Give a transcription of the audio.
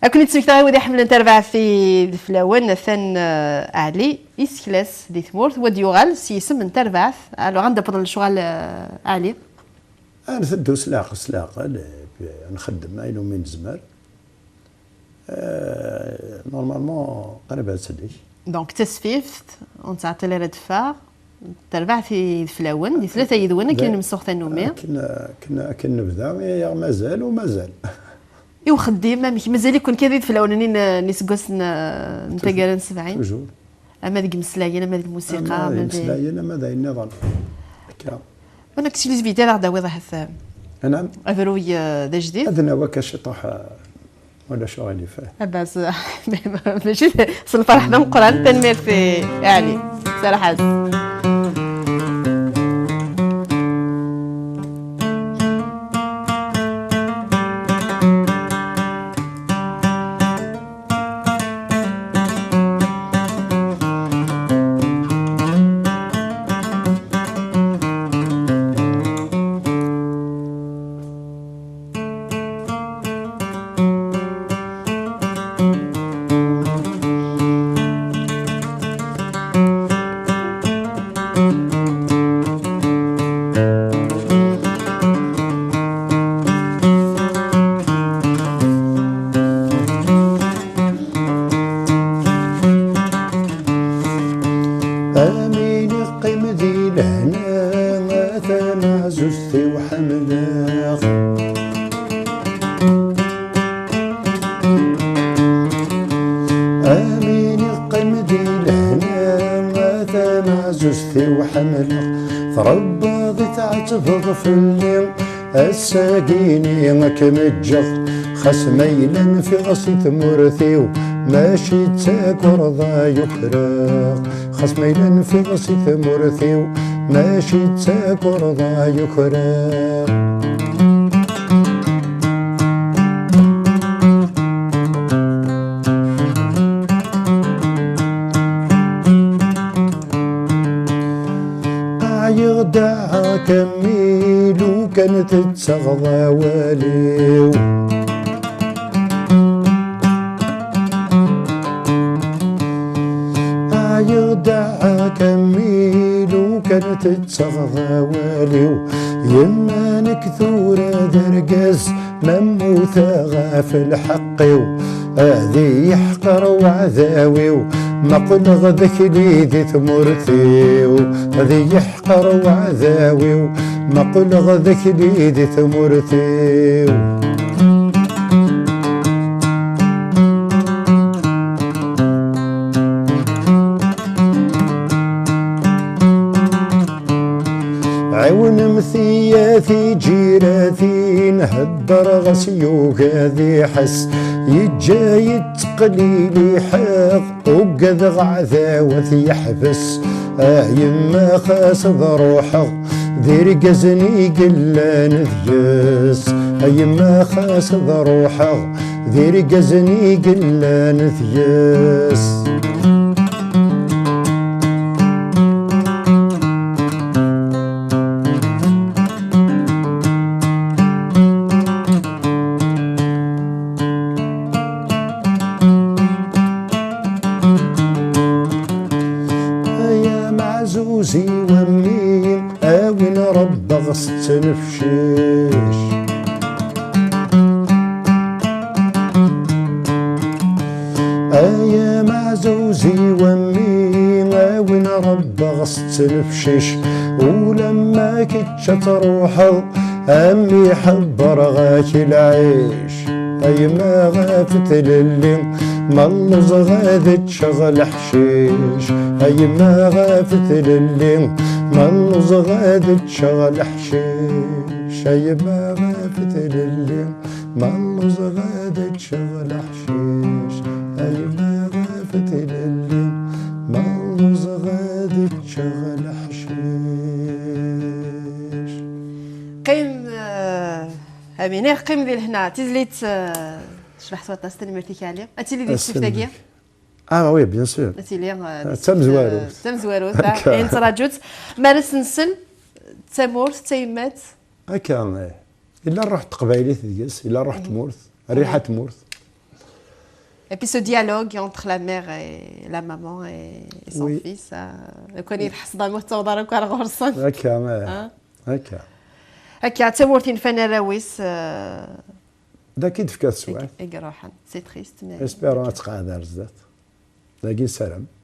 أكون تسمكتا ودي حمل تربع في فلاون ثان أعلي إسكلاس دي ثمورث وديوغال سيسم من تربع ألو عنده بدل الشغل أعلي. أنا ثدو سلاقة نخدم أينو من زمان. نورمالمون قريب على سديش. دونك تسفيفت ونتعطي لي دفاع تربع في فلاون دي ثلاثة يدونا كاين مسوخ النومية. كنا نبدا مازال ومازال. إيوا خديم مازال يكون كذا فلاون نسقس نتقارن 70. توجور. أما ذيك مسلايين أما ذيك الموسيقى أما مسلايين أما ذا النظام. هكا. أنا كنت لي زبيدة راه داوي ضحث. نعم. أفروي ذا جديد. أذن وكا شطوح ولا شو غادي فيه. بس ماشي الفرح ذا القرآن تنمير في يعني صراحة. الساقيني كمجغ خسميلا في غصي ثمرثيو ماشي تاكر ضا يكرق خسميلا في غصي ثمرثيو ماشي تاكر ضا يكرق يغدع كميل وكانت تسغضى واليو يغدع كميل وكانت تسغضى واليو يما نكثورة درقز مموثة غاف الحقيو هذي يحقر وعذاويو ما قل غذك لي ذي ثمرثيو هذي يحقر وعذاويو ما قل غذك لي ذي ثمرثيو عون مثياثي جيراثي نهدر غسيو هذي حس يجاي تقليلي حق وقذ غعذاوث يحبس يما خاسض روحه ذي رقزني قلا نثيس يما خاسض روحه ذي رقزني قلا نثيس زوزي ومين آوين رب غصت نفشيش يا مع زوزي ومين آوين رب غصت نفشيش ولما كتشت روحه أمي حبر غاك العيش أي ما غافت للي ملز غادت شغل حشيش أي ما غافت للي ملز غادت شغل حشيش أي ما غافت للي ملز غادت شغل حشيش أي ما غافت للي ملز غادت شغل حشيش قيم أمينة قيم ذي هنا تزليت شرح صوت ناس مرتيك عليه أتيلي دي السفتاقية وي بيان سور أتيلي تم زوارو أنت راجوت مارس نسل تمورث تيمات هكا إلا رحت قبايلي تدقس إلا رحت مورث ريحة مورث Et puis ce dialogue entre la mère et la maman et son Oui. fils, كون يحصد مهتوض راك غورصن هكا هكا هكا تمورتين فانا راويس داكي دفكات سواع يقروحن سي تريست اسبيرون تقعد رزات داكي سلام